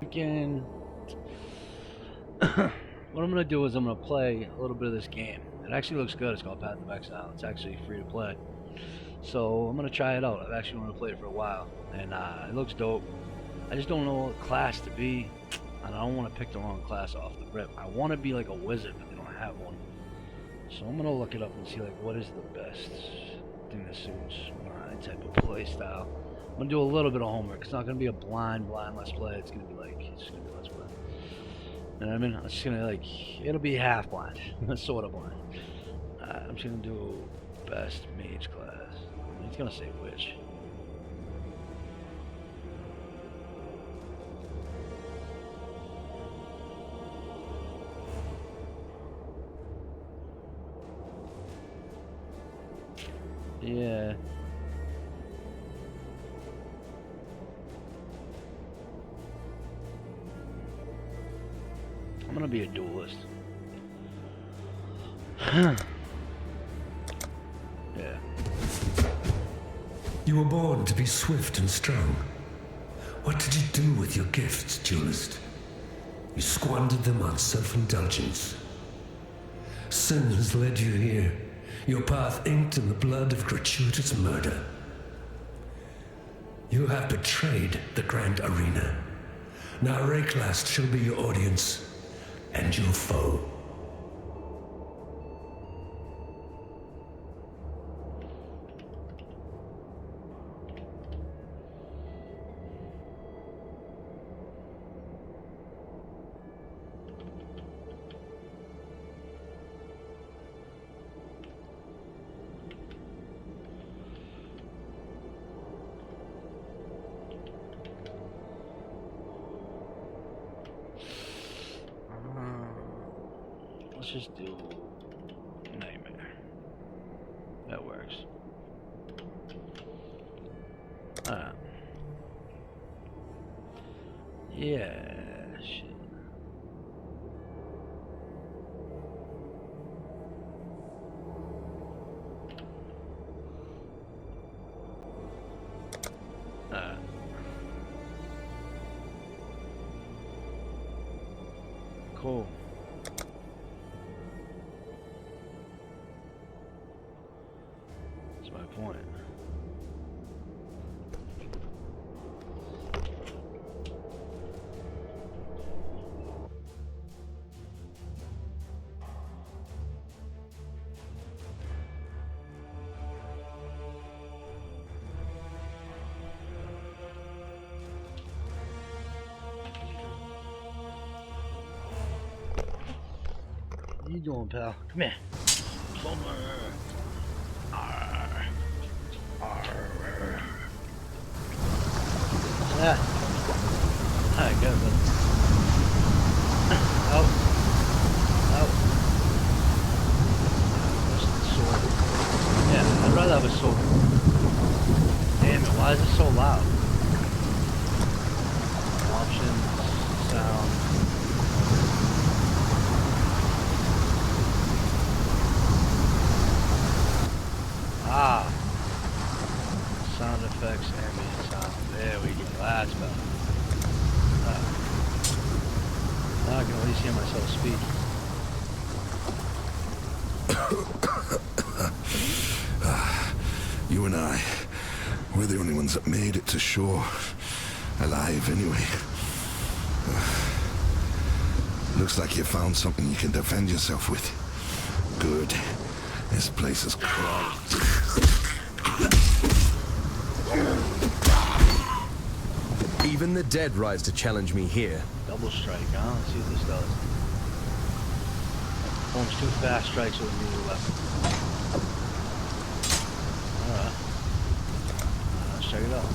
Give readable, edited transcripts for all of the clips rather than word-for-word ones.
thinking what I'm gonna do is I'm gonna play a little bit of this game. It actually looks good. It's called Path of Exile. It's actually free to play. So I'm gonna try it out. I've actually wanted to play it for a while, and it looks dope. I just don't know what class to be, and I don't want to pick the wrong class off the rip. I want to be like a wizard, but they don't have one. So I'm gonna look it up and see like what is the best thing that suits my type of play style. I'm gonna do a little bit of homework. It's not gonna be a blind let's play. It's gonna be let's play. You know what I mean? It's just gonna it'll be half blind, sort of blind. I'm just gonna do best mage class. It's gonna say which. Yeah. I'm gonna be a duelist. Yeah. You were born to be swift and strong. What did you do with your gifts, duelist? You squandered them on self-indulgence. Sin has led you here, your path inked in the blood of gratuitous murder. You have betrayed the grand arena. Now Rayclast shall be your audience and your foe. Let's just do Nightmare. That works. Yeah, shit. Cool. That's my point. What are you doing, pal? Come here. Bummer. Arr. Arr. Yeah. Alright, good. Out. Out. Where's the sword? Yeah, I'd rather have a sword. Damn it, why is it so loud? Options, sound. Ah, sound effects, ambient sound. There we go. That's better. Now I can at least hear myself speak. You and I, we're the only ones that made it to shore. Alive, anyway. Looks like you found something you can defend yourself with. Good. This place is crawled. Even the dead rise to challenge me here. Double strike, huh? Let's see what this does. Forms 2 fast strikes with a melee weapon. Alright. Let's check it out.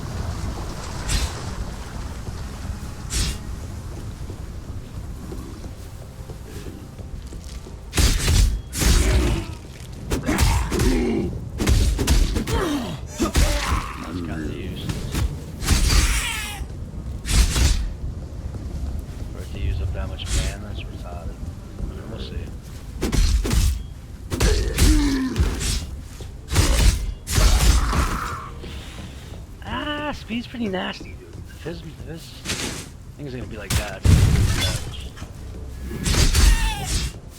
Speed's pretty nasty, dude. Fizz. think it's gonna be like that.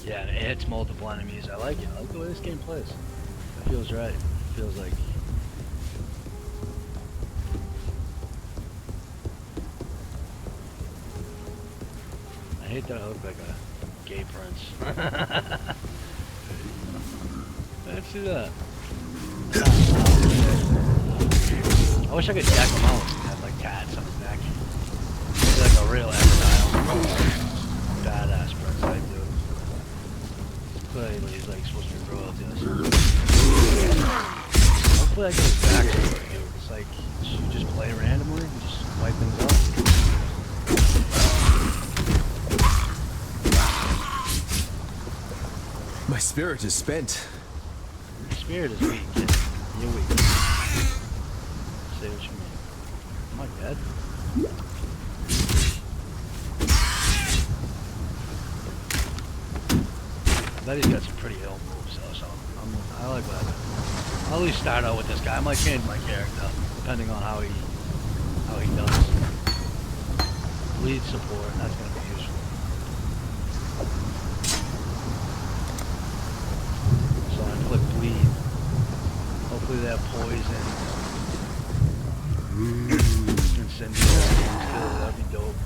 Yeah, and it hits multiple enemies. I like it. I like the way this game plays. It feels right. It feels like. I hate that I look like a gay prince. Let's do that. I wish I could deck him out. He had like tats on his neck. He's like a real Exile. Badass prince, I do. Clearly he's like supposed to be royalty or something. Hopefully I get his back to what I do. It's like, you just play randomly and just wipe things out. My spirit is spent. Your spirit is weak. You're weak. Say what you mean. Am I dead? I bet he's got some pretty ill moves though, so I like what I do. I'll at least start out with this guy. I might change my character depending on how he does. Lead support, that's gonna be useful. So I click bleed. Hopefully they have poison. Incendiary, that'd be dope.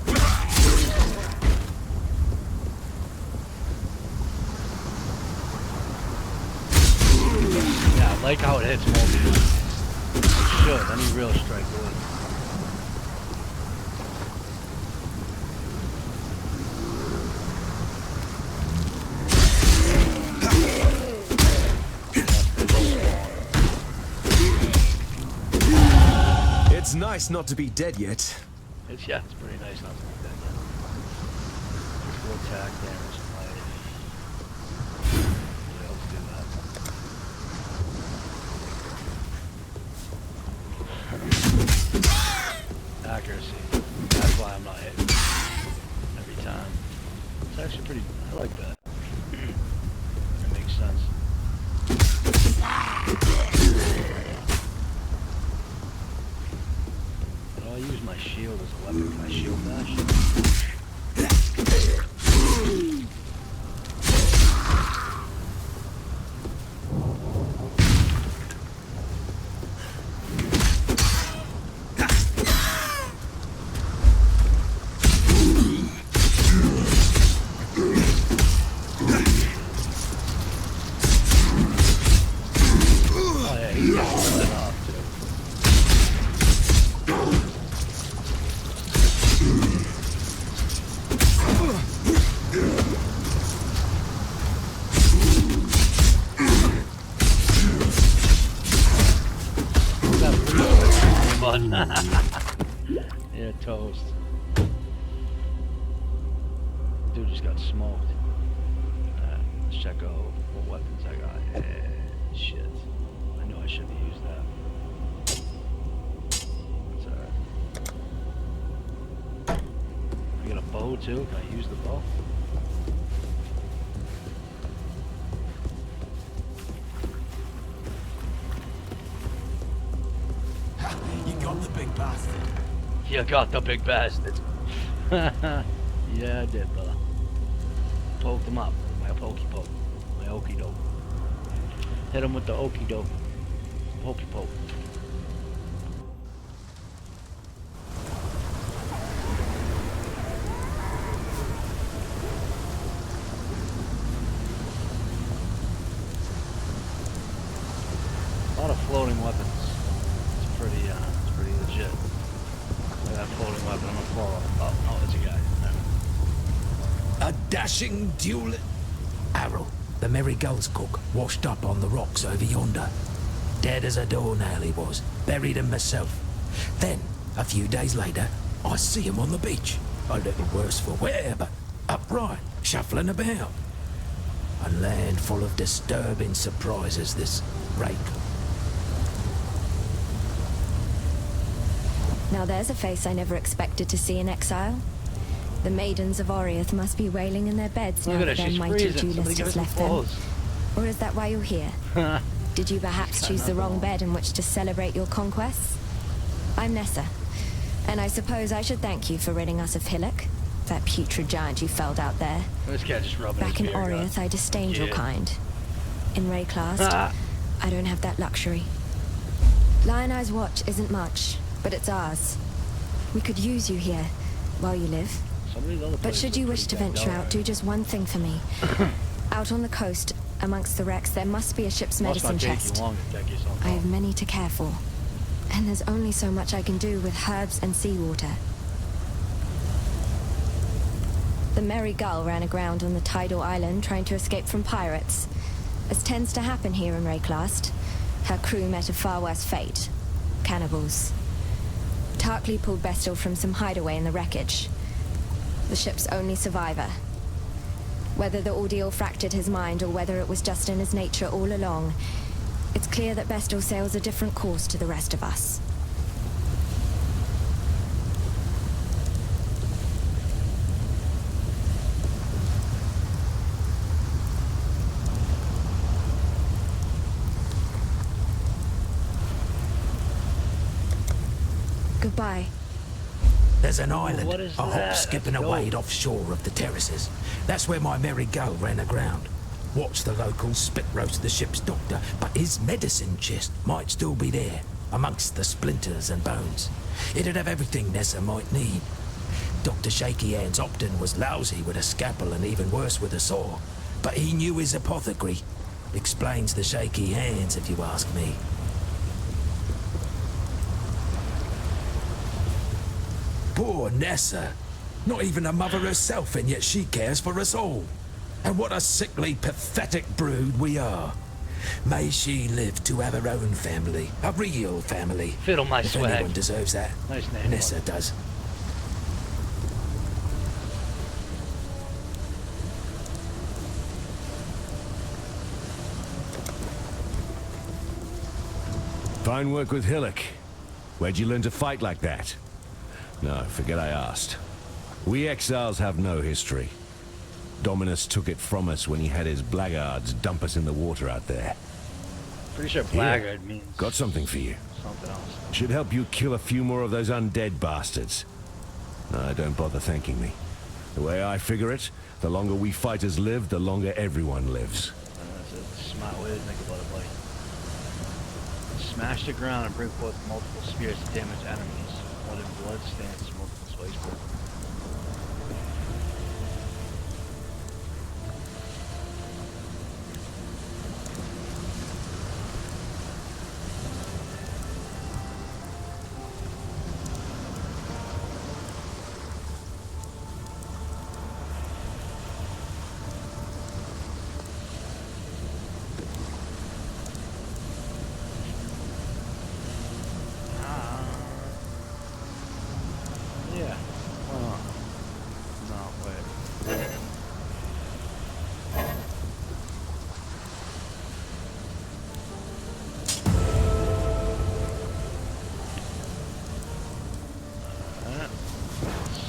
Yeah, I like how it hits multiple. It should, any real strike would. It's nice not to be dead yet. It's pretty nice not to be dead yet. Full attack damage and life. Yeah, let's do that. Accuracy. That's why I'm not hitting every time. It's actually pretty, I like that. It makes sense. I use my shield as a weapon. Can I shield dash? Oh yeah, he's got it off too. Yeah, toast. Dude just got smoked. Let's check out what weapons I got. Yeah, shit. I knew I shouldn't have used that. That's alright. I got a bow too. Can I use the bow? You got the big bastard. You got the big bastard. Yeah, I did, brother. Poked him up. My pokey poke. My okey doke. Hit him with the okey doke. Pokey poke. A lot of floating weapons. It's pretty legit. Look at that floating weapon. I'm gonna fall off. Oh, there's a guy. A dashing duel. Arrow, the merry gulls cook, washed up on the rocks over yonder. Dead as a doornail he was, buried him myself. Then, a few days later, I see him on the beach. A little worse for wear, but upright, shuffling about. A land full of disturbing surprises, this break. Now there's a face I never expected to see in Exile. The maidens of Oriath must be wailing in their beds now Look at her, that their she's mighty freezing. Somebody duelist give her has some left them. clothes. Or is that why you're here? Did you perhaps choose the wrong bed in which to celebrate your conquests? I'm Nessa. And I suppose I should thank you for ridding us of Hillock, that putrid giant you felled out there. This guy just rubbing Back his in beer gut. Oriath, I disdained your Yeah. kind. In Rayclast, I don't have that luxury. Lion Eye's watch isn't much, but it's ours. We could use you here, while you live. Some of these other But places should look you wish to pretty venture decked out, do already. just one thing for me. Out on the coast, amongst the wrecks, there must be a ship's Must medicine not take chest. you long to deck yourself I out. have many to care for. And there's only so much I can do with herbs and seawater. The Merry Gull ran aground on the tidal island trying to escape from pirates. As tends to happen here in Rayclast, her crew met a far worse fate. Cannibals. Tarkley pulled Bestel from some hideaway in the wreckage. The ship's only survivor. Whether the ordeal fractured his mind or whether it was just in his nature all along, it's clear that Bestel sails a different course to the rest of us. Goodbye. There's an island, what is a hop, that? skip, and a Let's go. wade offshore of the terraces. That's where my Merry Gull ran aground. Watched the locals spit roast the ship's doctor, but his medicine chest might still be there, amongst the splinters and bones. It'd have everything Nessa might need. Dr. Shaky Hands Opton was lousy with a scalpel and even worse with a saw, but he knew his apothecary. Explains the shaky hands, if you ask me. Poor Nessa. Not even a mother herself, and yet she cares for us all. And what a sickly, pathetic brood we are. May she live to have her own family, a real family. Fiddle my if swag. anyone deserves that, Nice name, Nessa bud. does. Fine work with Hillock. Where'd you learn to fight like that? No, forget I asked. We exiles have no history. Dominus took it from us when he had his blackguards dump us in the water out there. Pretty sure blackguard means Got something for you. something else. Should help you kill a few more of those undead bastards. No, don't bother thanking me. The way I figure it, the longer we fighters live, the longer everyone lives. That's a smart way to think about it, buddy. Smash the ground and bring forth multiple spears to damage enemies. One in blood stands as multiple swipes. Yeah. Why not? No, wait.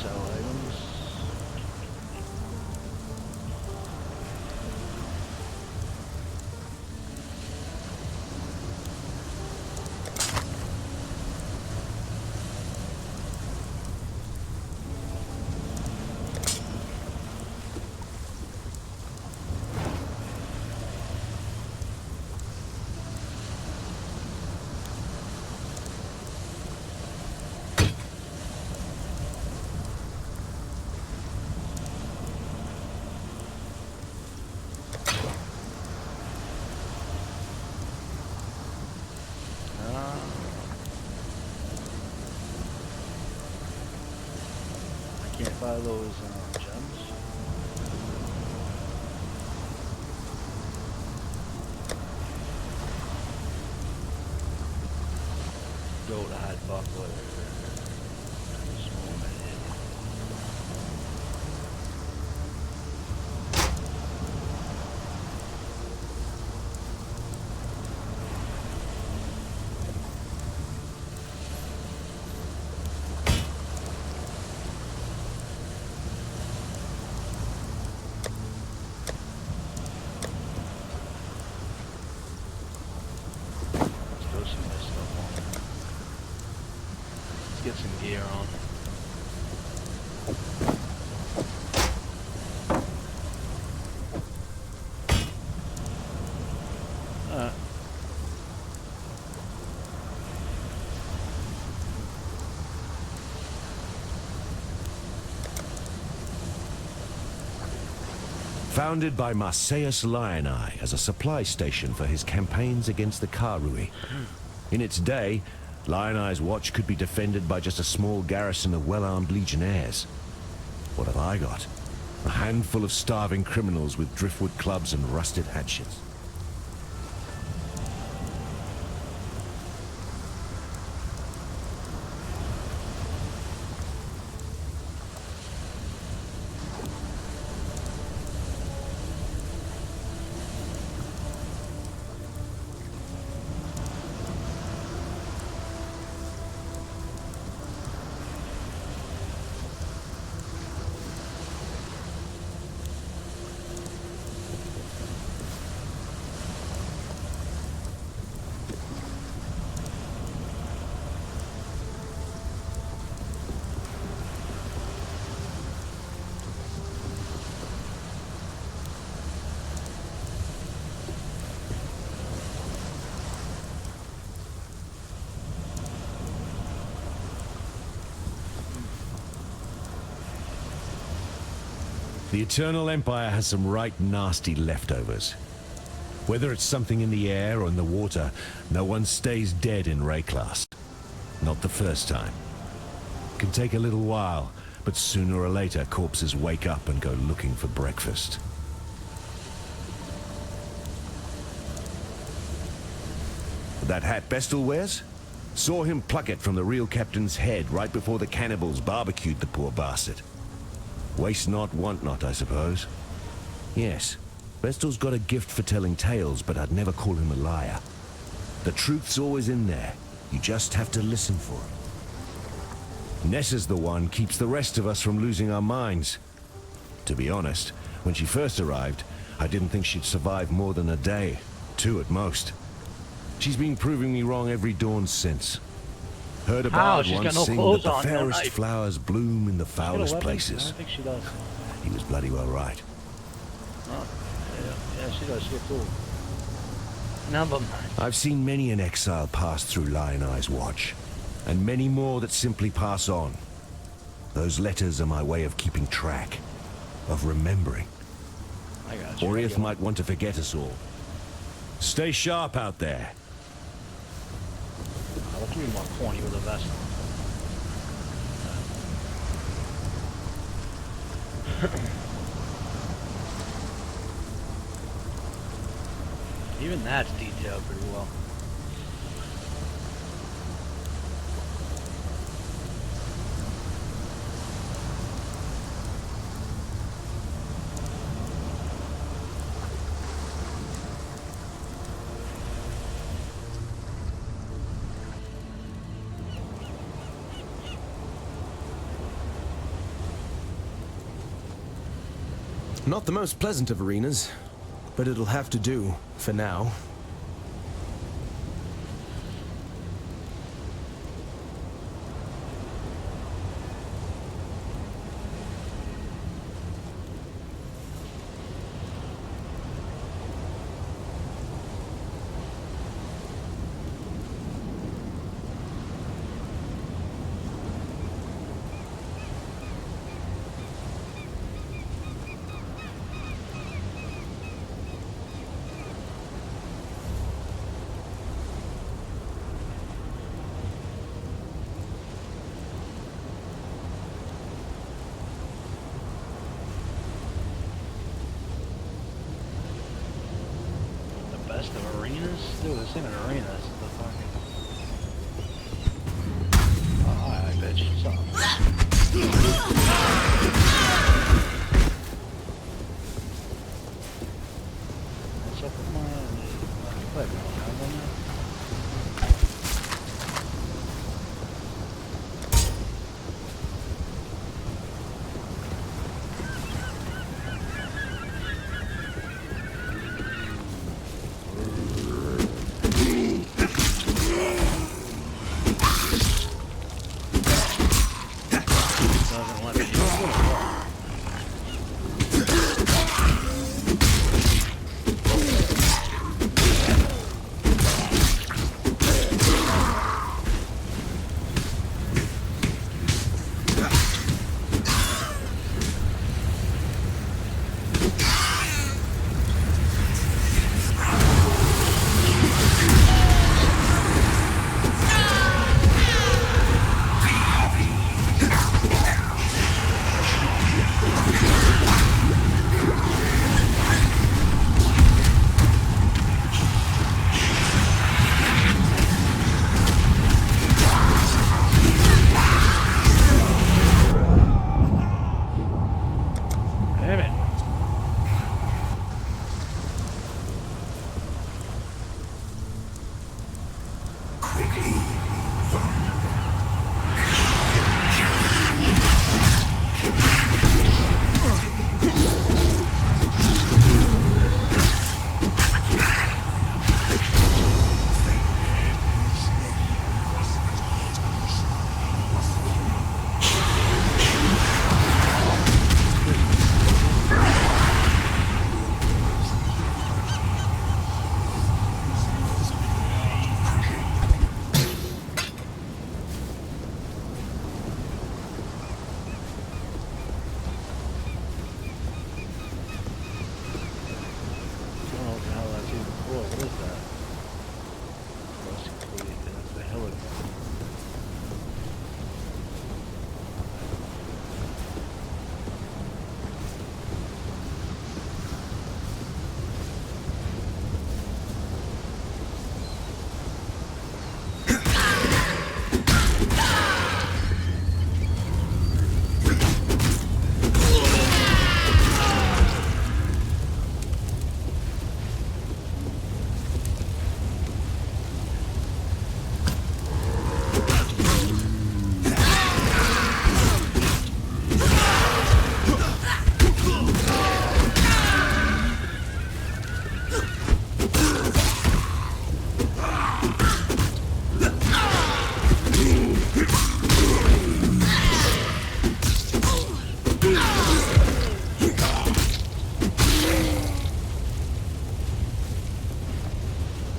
Sell items. I can't buy those gems. Goat hide buckler. Small man. Let's throw some of this stuff on. Founded by Marseus Lioneye as a supply station for his campaigns against the Karui. In its day, Lioneye's watch could be defended by just a small garrison of well-armed legionnaires. What have I got? A handful of starving criminals with driftwood clubs and rusted hatchets. The Eternal Empire has some right nasty leftovers. Whether it's something in the air or in the water, no one stays dead in Rayclast. Not the first time. It can take a little while, but sooner or later corpses wake up and go looking for breakfast. That hat Bestel wears? Saw him pluck it from the real captain's head right before the cannibals barbecued the poor bastard. Waste not, want not, I suppose. Yes, Bestel's got a gift for telling tales, but I'd never call him a liar. The truth's always in there. You just have to listen for it. Nessa's the one keeps the rest of us from losing our minds. To be honest, when she first arrived, I didn't think she'd survive more than a day. 2 at most. She's been proving me wrong every dawn since. Heard a bard She's once got no sing clothes that the on, no fairest knife. flowers bloom in the She's got a foulest weapon? I places. don't think she does. He was bloody well right. Oh, yeah, she does. She's cool. Never mind. I've seen many an exile pass through Lioneye's watch, and many more that simply pass on. Those letters are my way of keeping track, of remembering. I got you. Oriath might want to forget us all. Stay sharp out there. Look, you more corny with a vest on. Even that's detailed pretty well. Not the most pleasant of arenas, but it'll have to do for now. Best of arenas? Dude, this ain't an arena. This is the fucking... Oh, alright, bitch. Shut up. What's up with my playground? Damn it.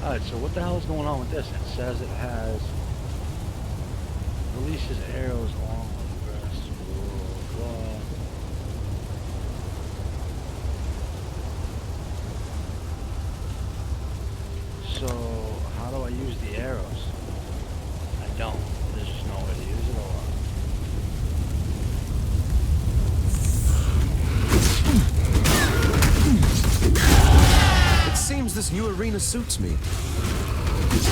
Alright, so what the hell is going on with this? It says it has releases arrows along with the grass. Blah, blah. So how do I use the arrows? I don't. There's just no way to use it or what? It seems this new arena suits me. This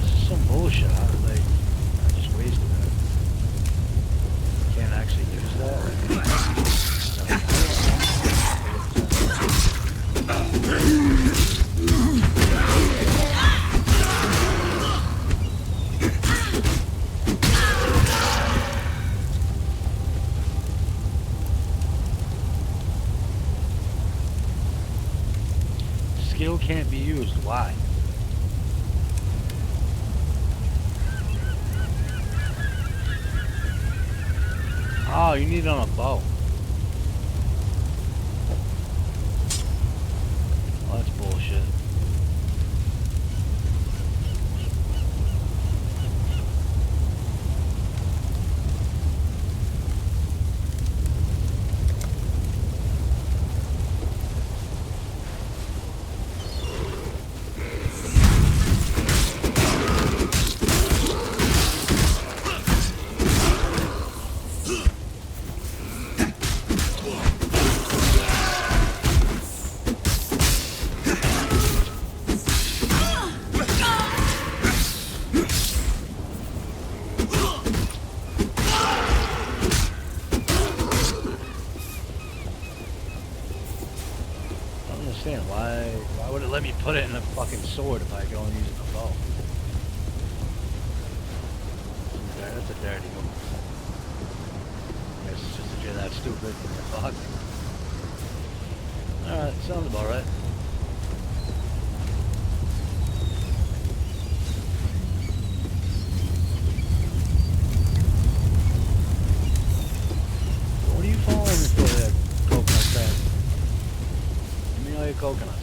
is some bullshit. I just wasted it. Can't actually use that. Skill can't be used. Why? Oh, you need it on a bow. Oh, that's bullshit. Why would it let me put it in a fucking sword if I can only use it in a bow? That's a dirty move. I guess it's just that you're that stupid. Fuck. Alright, sounds about right. What are you following me for there, coconut crab? Give me all your coconuts.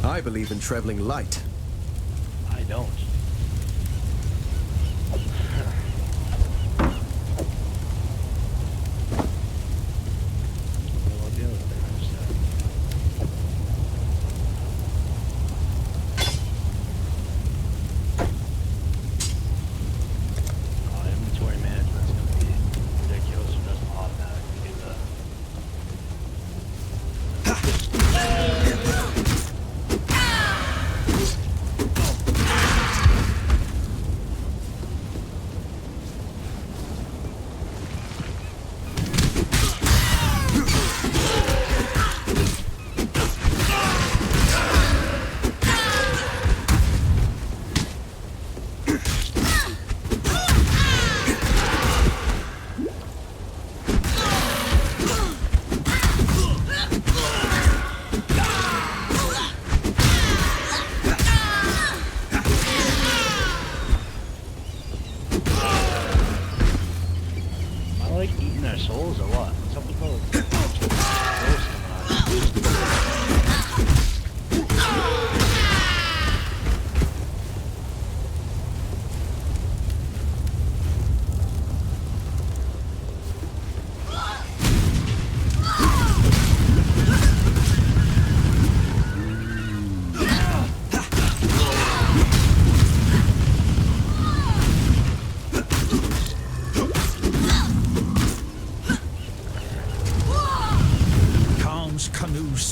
I believe in traveling light. I don't.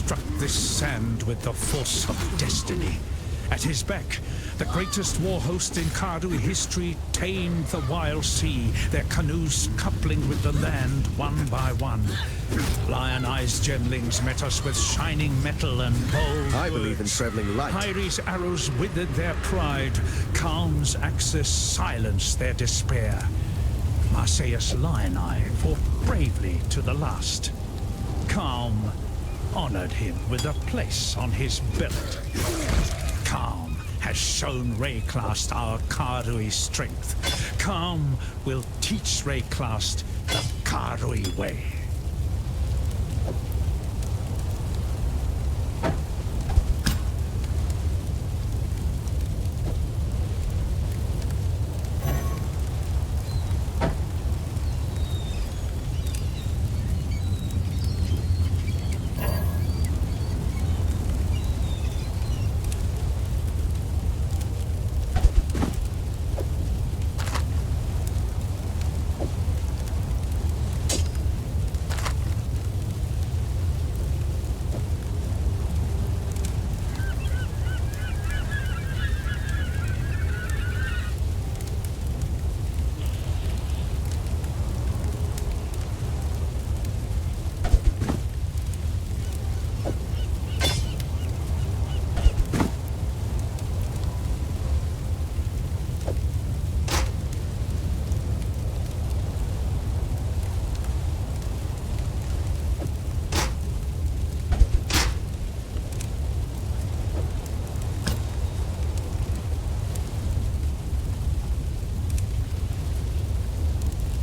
struck this sand with the force of destiny. At his beck, the greatest war host in Kardui history tamed the wild sea, their canoes coupling with the land one by one. Lion-eyed gemlings met us with shining metal and bold I believe in words. traveling light. Hyri's arrows withered their pride. Calm's axis silenced their despair. Marseilles Lion-Eye fought bravely to the last. Calm honored him with a place on his belt. Calm has shown Rayclast our Kardui strength. Calm will teach Rayclast the Kardui way.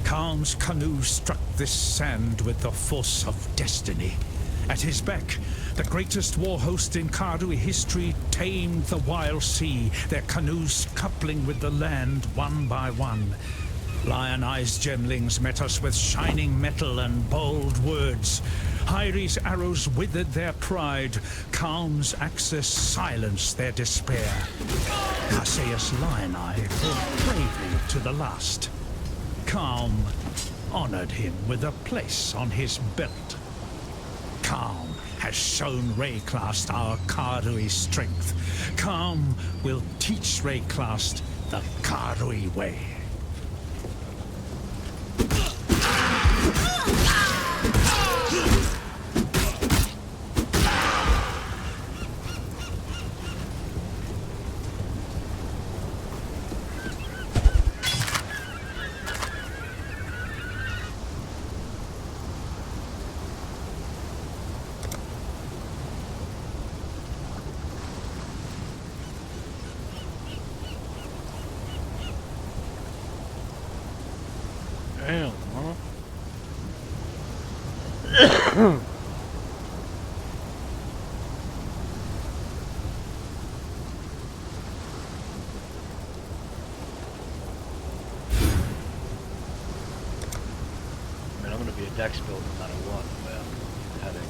Calm's canoe struck this sand with the force of destiny. At his beck, the greatest war host in Kardui history tamed the wild sea, their canoes coupling with the land one by one. Lion-eyed gemlings met us with shining metal and bold words. Hyri's arrows withered their pride. Calm's axis silenced their despair. Marseilles Lion-Eye fought bravely to the last. Calm honored him with a place on his belt. Calm has shown Rayclast our Kardui strength. Calm will teach Rayclast the Kardui way. Damn, huh? Man, I'm gonna be a dex build no matter what, but I'm heading.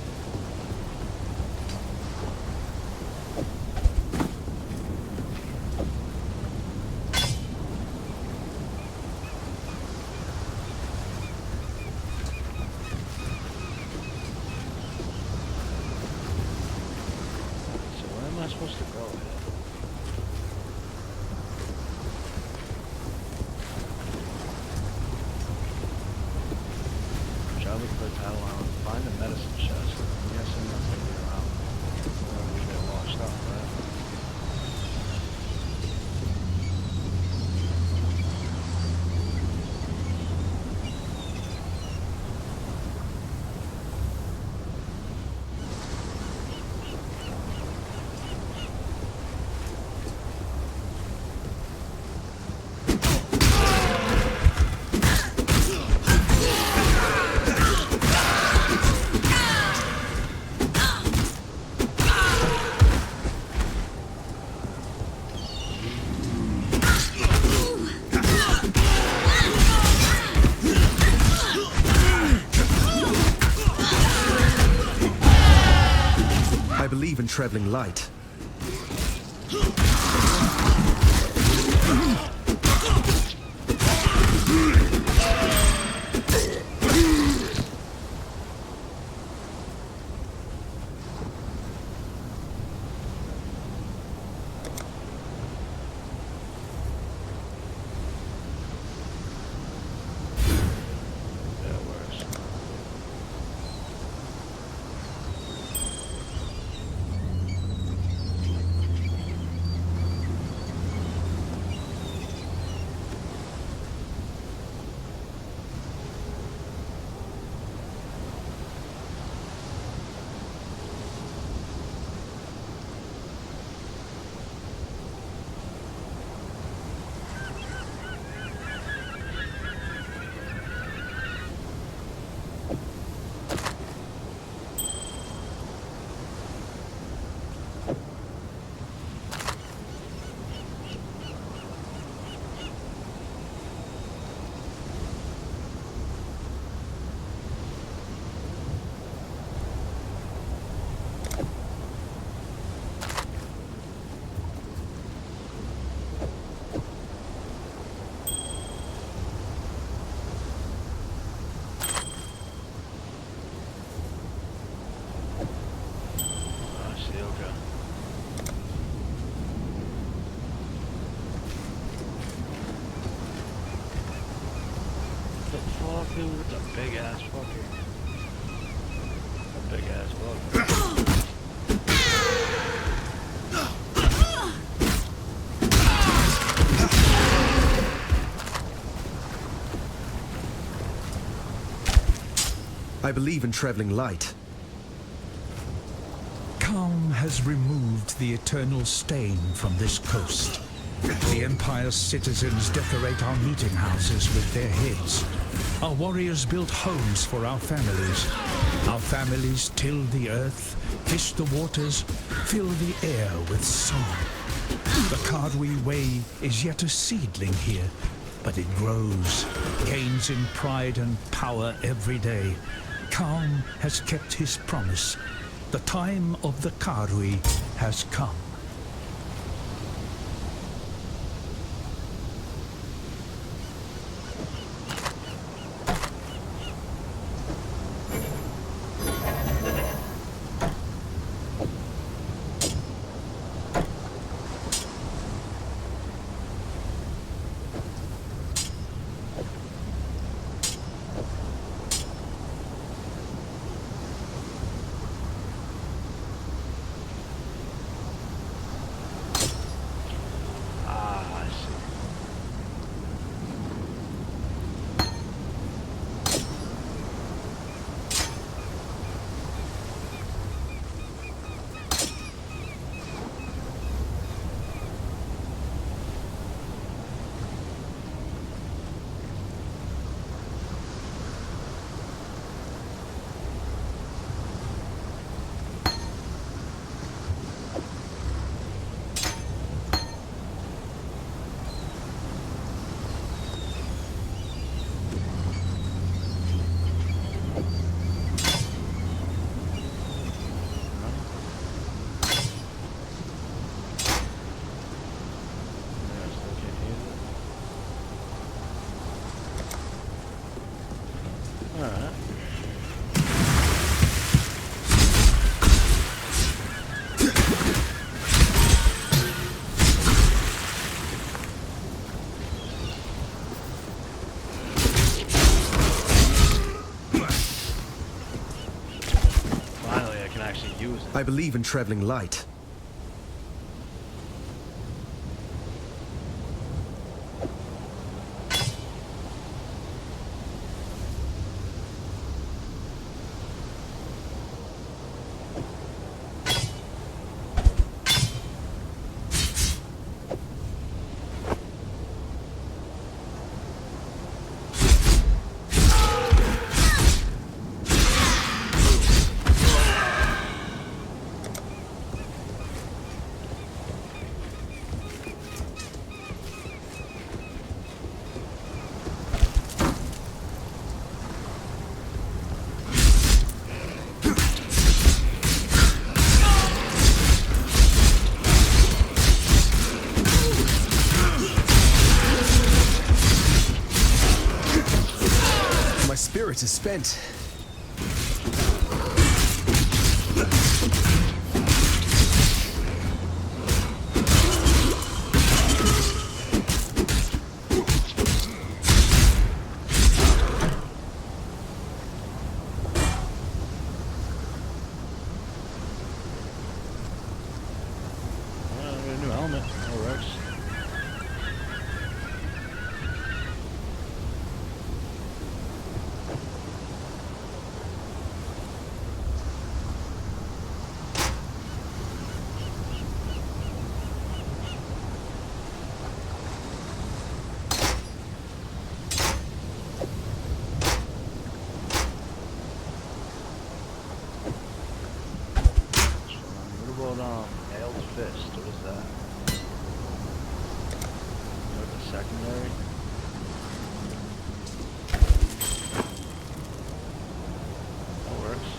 So where am I supposed to go here? Travel to the Tidal Island, find the medicine chest. I'm guessing that's gonna be around where we get washed up, right? I believe in traveling light. Dude, it's a big ass fucker. A big ass fucker. I believe in traveling light. Calm has removed the eternal stain from this coast. The Empire's citizens decorate our meeting houses with their heads. Our warriors build homes for our families. Our families till the earth, fish the waters, fill the air with song. The Cardui Way is yet a seedling here, but it grows, gains in pride and power every day. Calm has kept his promise. The time of the Cardui has come. I believe in traveling light. My spirit is spent. A new helmet. That works. What about Nailed Fist? What is that? Like a secondary? That works.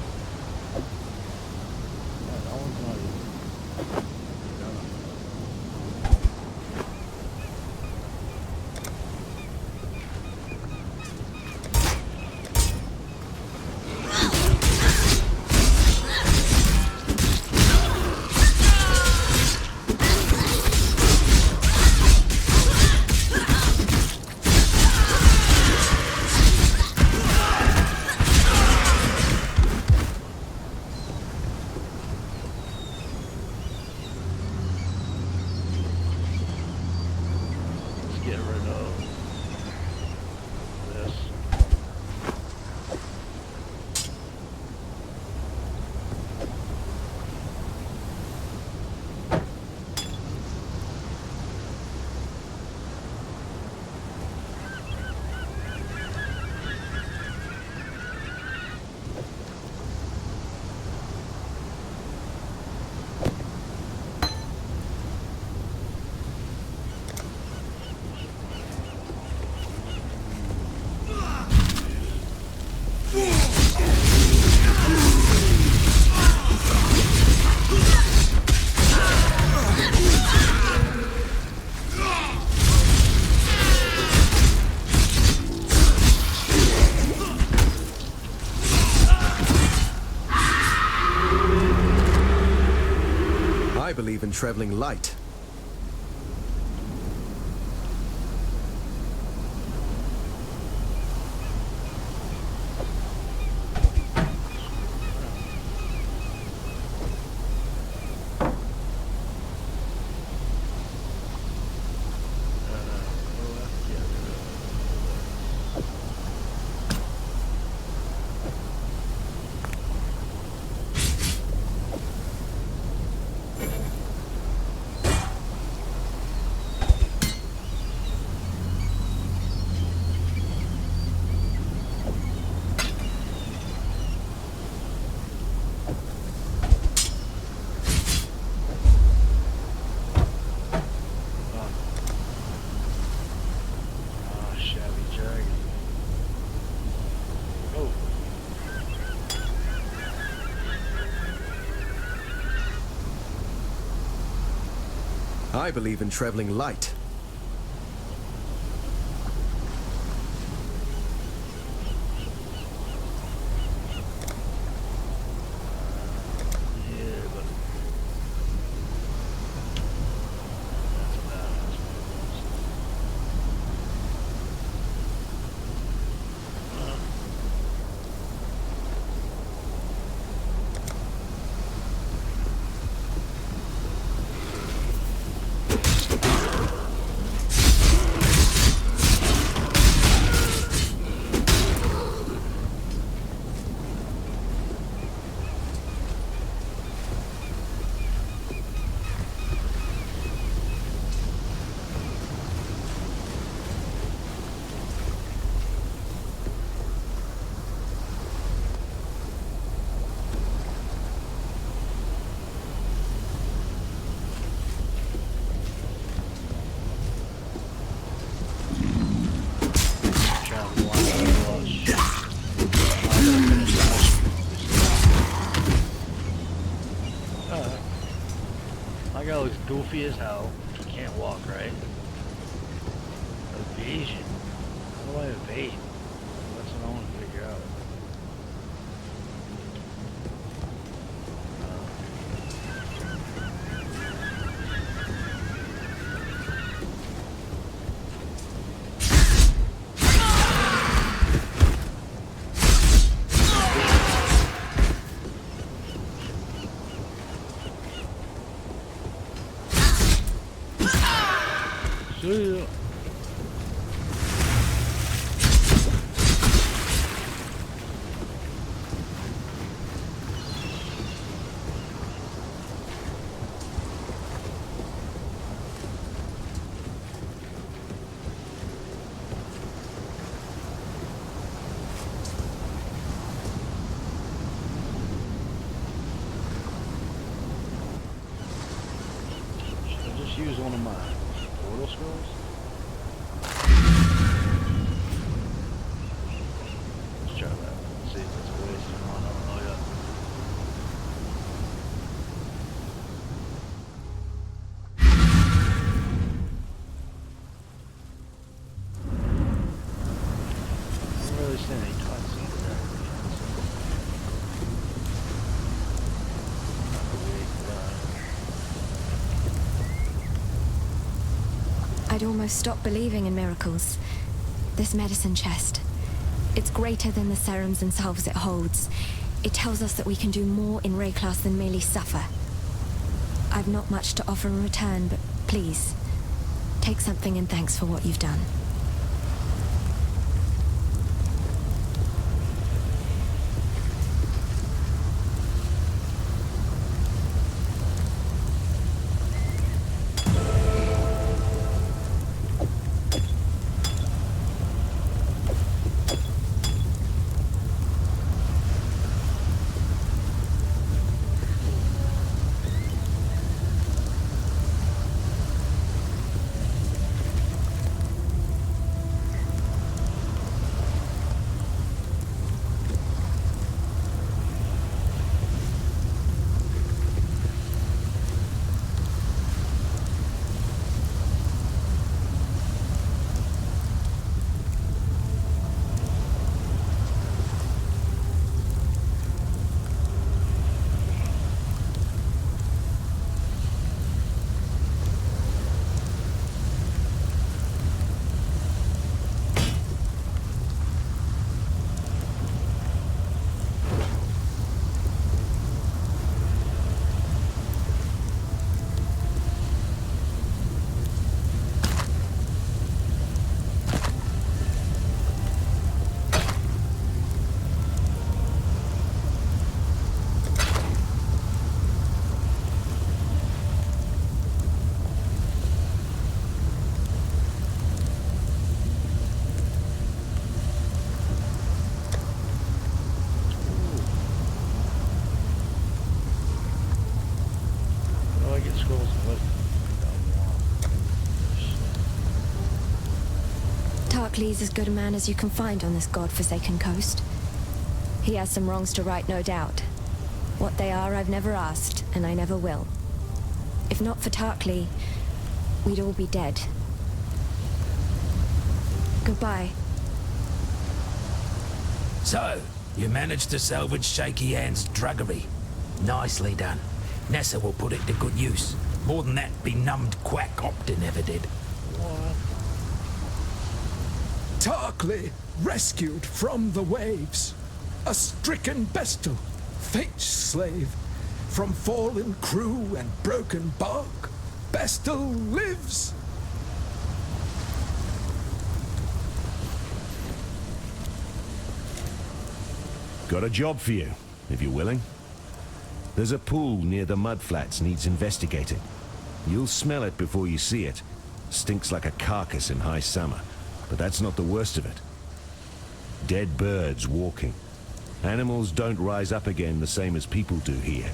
Yeah, that one's not even. go. This. I believe in traveling light. I believe in traveling light. My guy looks goofy as hell. He can't walk, right? Evasion. How do I evade? That's what I want to figure out. See ya. Should I just use one of mine? Portal scrolls? Let's try that. Let's see if it's a waste or not. I don't know yet. I don't really see any cutscenes there. I'd almost stopped believing in miracles. This medicine chest, it's greater than the serums and salves it holds. It tells us that we can do more in Rayclass than merely suffer. I've not much to offer in return, but please, Take something in thanks for what you've done. Oh, I get scrolls of what? Tarklee's as good a man as you can find on this god-forsaken coast. He has some wrongs to right, no doubt. What they are, I've never asked, and I never will. If not for Tarklee, we'd all be dead. Goodbye. So, you managed to salvage Shaky Hand's druggery. Nicely done. Nessa will put it to good use. More than that benumbed quack Optin ever did. Tarklee, rescued from the waves. A stricken Bestel, fate's slave. From fallen crew and broken bark, Bestel lives. Got a job for you, if you're willing. There's a pool near the mudflats needs investigating. You'll smell it before you see it. Stinks like a carcass in high summer, but that's not the worst of it. Dead birds walking. Animals don't rise up again the same as people do here.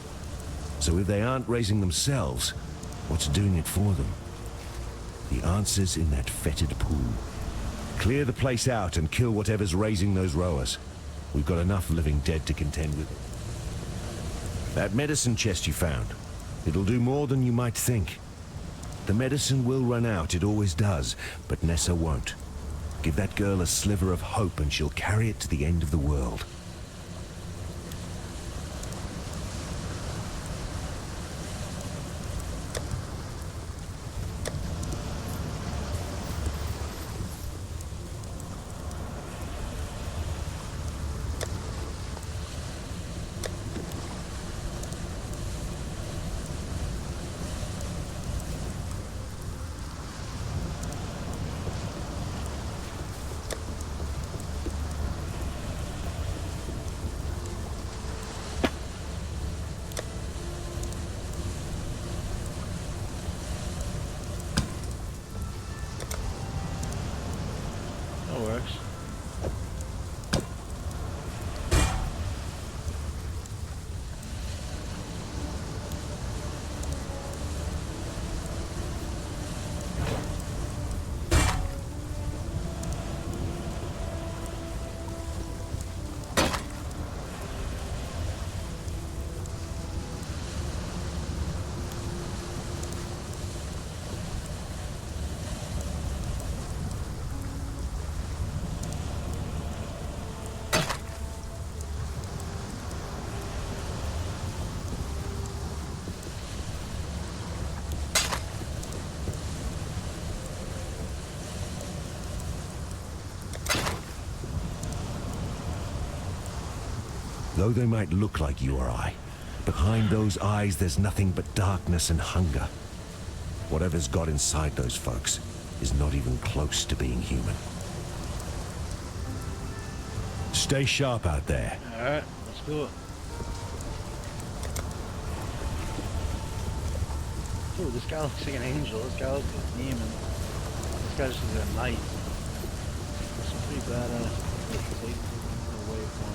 So if they aren't raising themselves, what's doing it for them? The answer's in that fetid pool. Clear the place out and kill whatever's raising those rowers. We've got enough living dead to contend with it. That medicine chest you found, it'll do more than you might think. The medicine will run out, it always does, but Nessa won't. Give that girl a sliver of hope and she'll carry it to the end of the world. That works. Though they might look like you or I, behind those eyes there's nothing but darkness and hunger. Whatever's got inside those folks, is not even close to being human. Stay sharp out there. Alright, let's do it. Dude, this guy looks like an angel. This guy looks like a demon. This guy just looks like a knight. That's a pretty badass. Take away from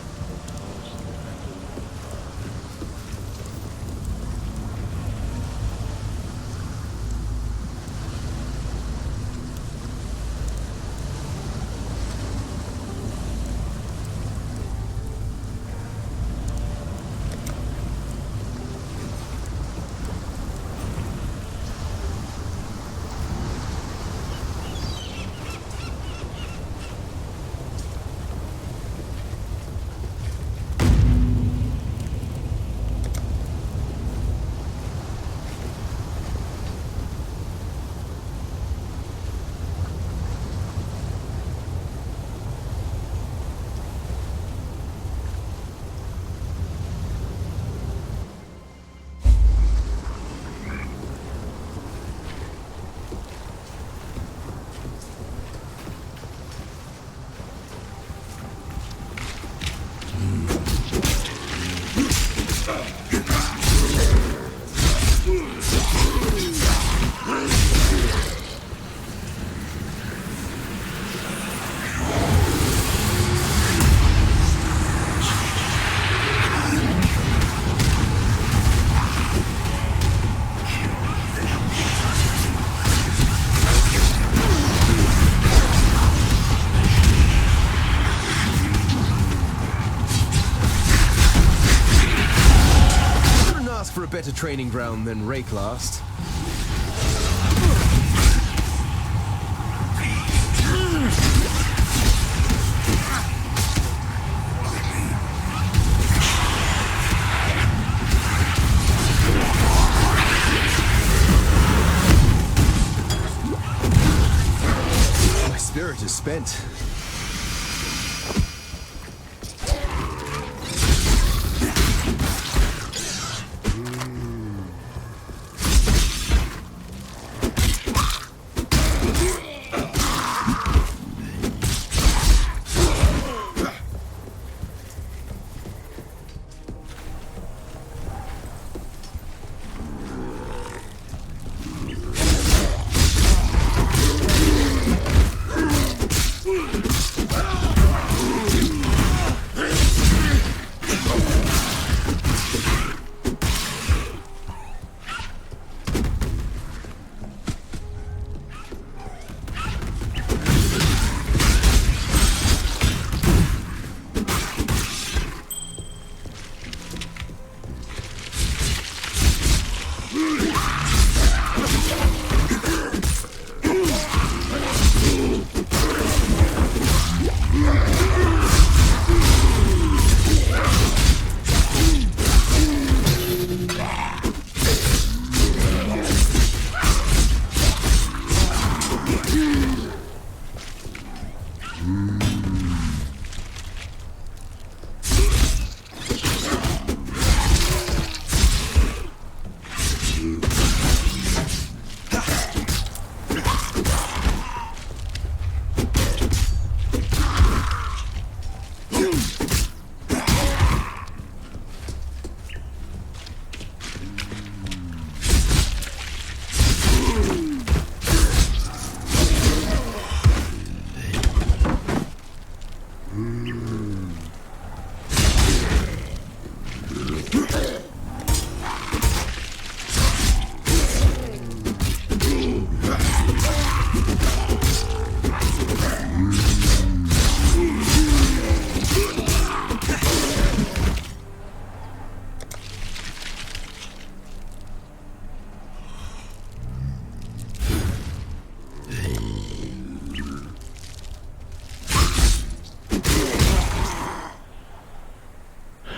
For a better training ground than Rayclast. My spirit is spent.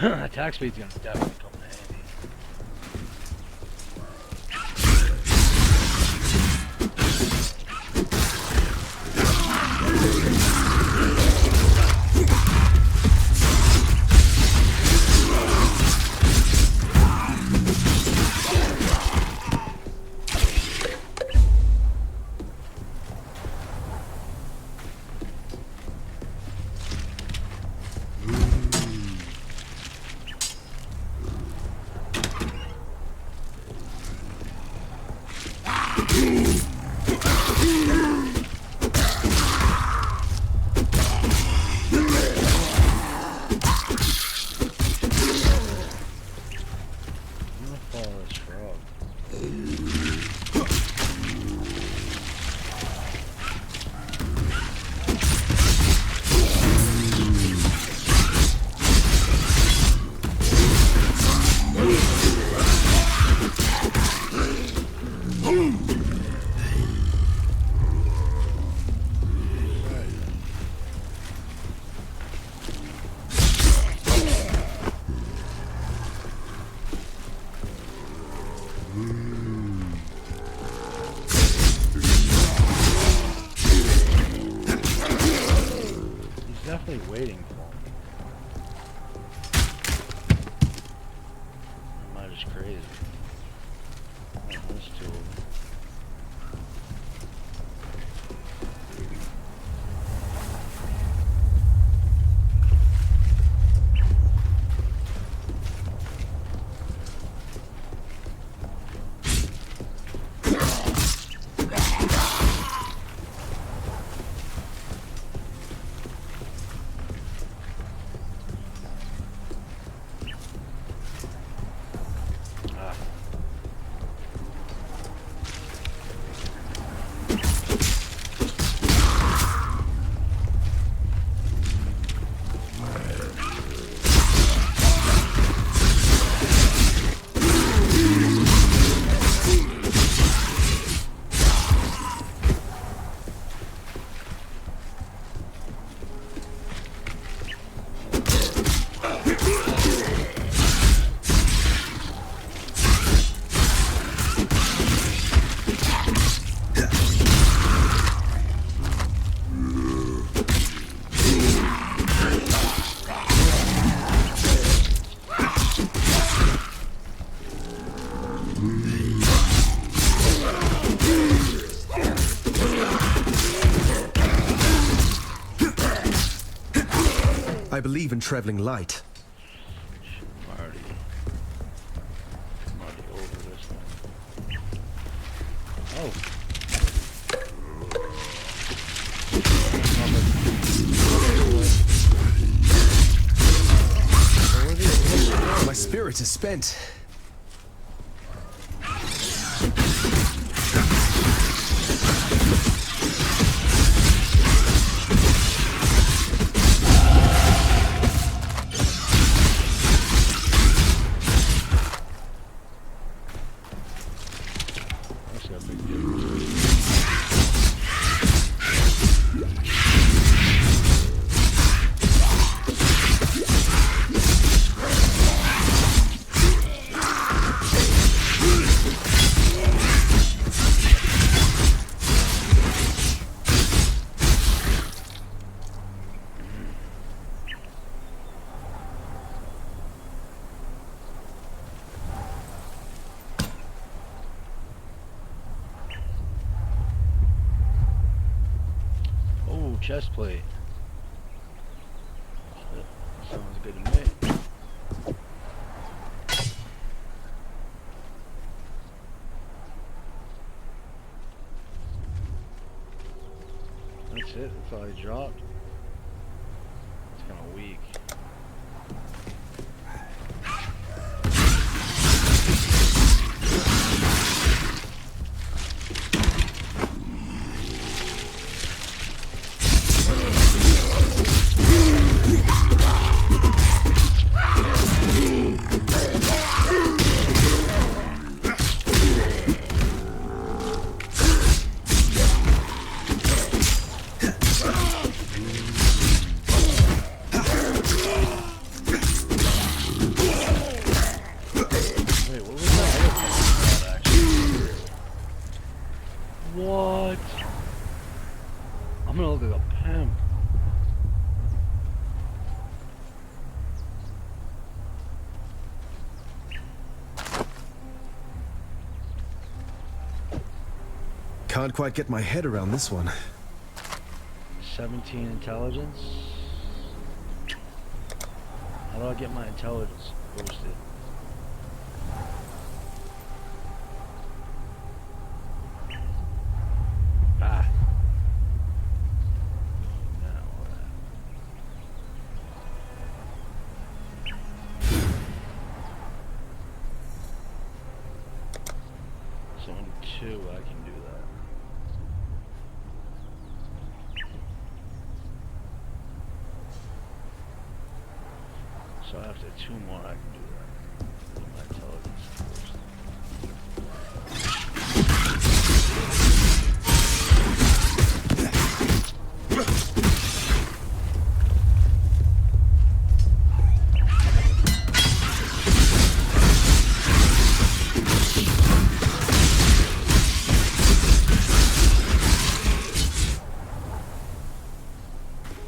Attack speed's gonna definitely come in handy. Definitely waiting for him. Am I just crazy? Oh, there's two of them. I believe in traveling light. I'm already over this thing. Oh. My spirit is spent. Chest plate. Sounds good to me. That's it. That's all I dropped. It's kind of weak. What? I'm gonna look like a pimp. Can't quite get my head around this one. 17 intelligence. How do I get my intelligence boosted? So in 2, I can do that. So after 2 more, I can do that. My intelligence first.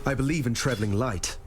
I believe in traveling light.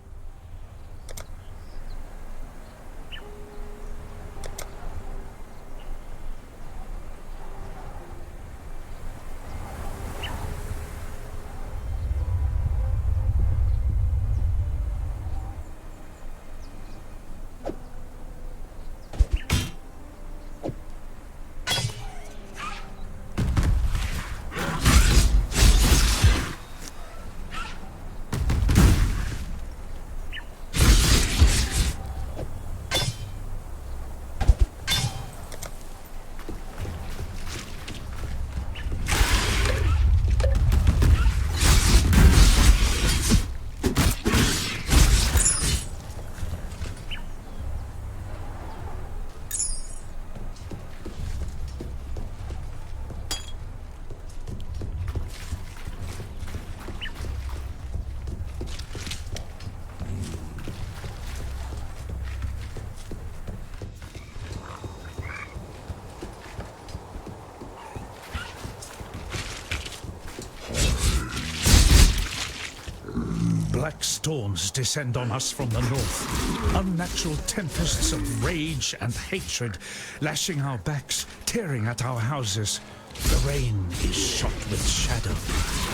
Black storms descend on us from the north. Unnatural tempests of rage and hatred, lashing our backs, tearing at our houses. The rain is shot with shadow.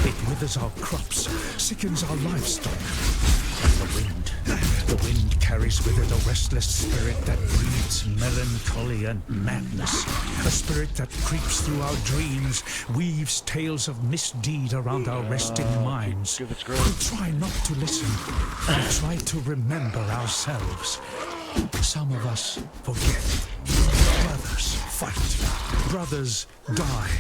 It withers our crops, sickens our livestock. The wind carries with it a restless spirit that breeds melancholy and madness. A spirit that creeps through our dreams, weaves tales of misdeed around our resting minds. We try not to listen, and try to remember ourselves. Some of us forget. Brothers fight. Brothers die.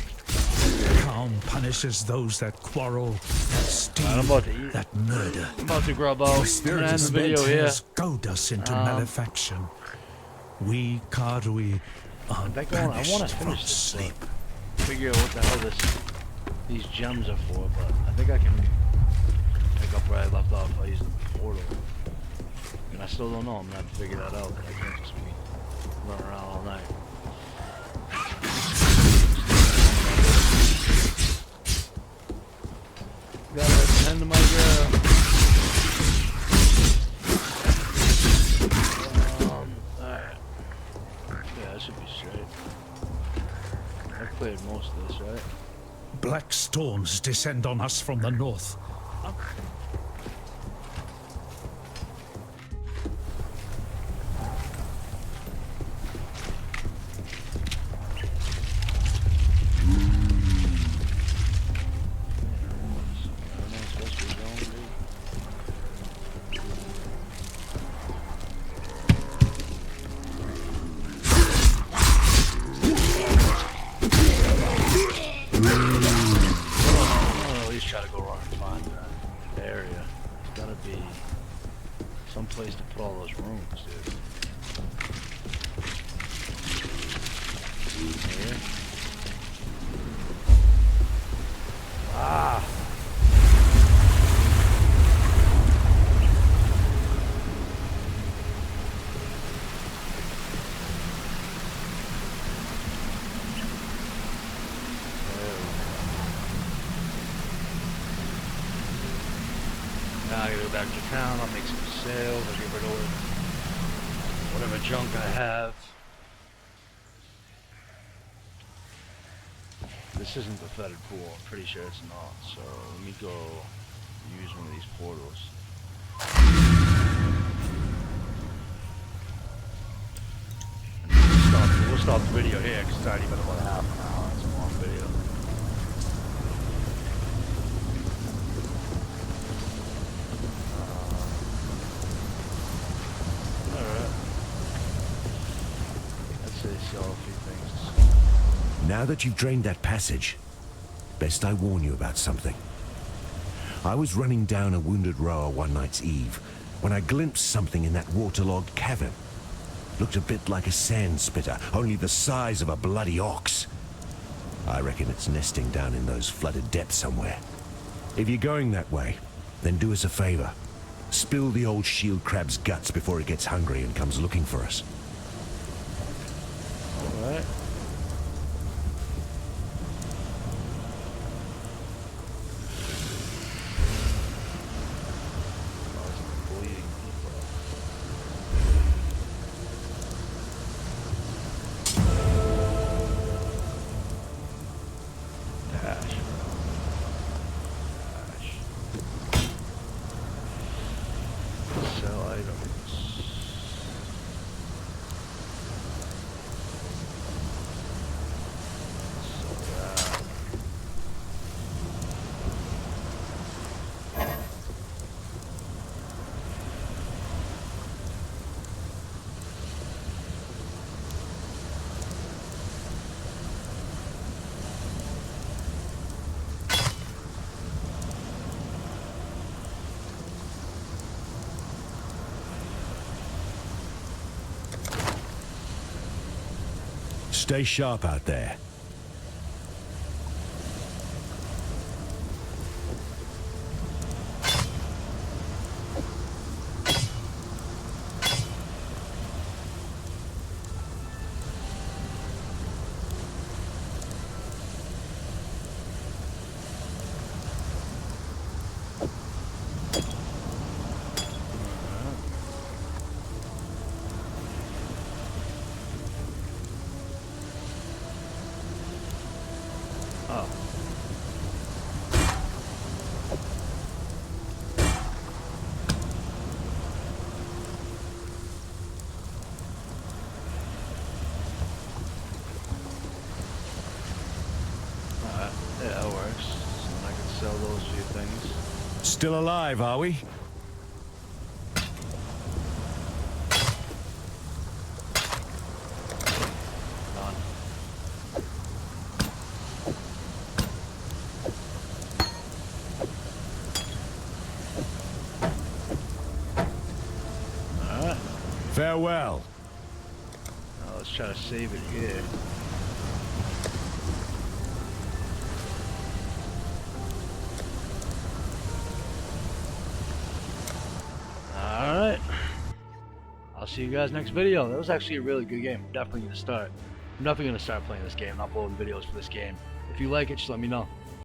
Calm punishes those that quarrel, that steal, that murder. I'm about to grab out. The spirit End of the video here. has goad us into malefaction. We Kardui are I banished want to from finish this, sleep. Figure out what the hell these gems are for, but I think I can pick up where I left off by using the portal. And I still don't know. I'm gonna have to figure that out. I can't just be running around all night. Gotta attend to my girl. Alright. Yeah, that should be straight. I've cleared most of this, right? Black storms descend on us from the north. Try to go around and find that area. There's gotta be some place to put all those rooms, dude. Here. Ah! Now I gotta go back to town, I'll make some sales, I'll get rid of whatever junk I have. This isn't the fetid pool, I'm pretty sure it's not, so let me go use one of these portals. We'll stop the video here, because it's already been about half an hour, it's a long video. Now that you've drained that passage, best I warn you about something. I was running down a wounded rower one night's eve when I glimpsed something in that waterlogged cavern. Looked a bit like a sand spitter, only the size of a bloody ox. I reckon it's nesting down in those flooded depths somewhere. If you're going that way, then do us a favor. Spill the old shield crab's guts before it gets hungry and comes looking for us. Alright. Sell items. Stay sharp out there. Oh. Alright, yeah, that works. And I can sell those few things. Still alive, are we? Done. Alright, Farewell. now let's try to save it here. Alright. I'll see you guys next video. That was actually a really good game. I'm definitely gonna start playing this game and uploading videos for this game. If you like it, just let me know.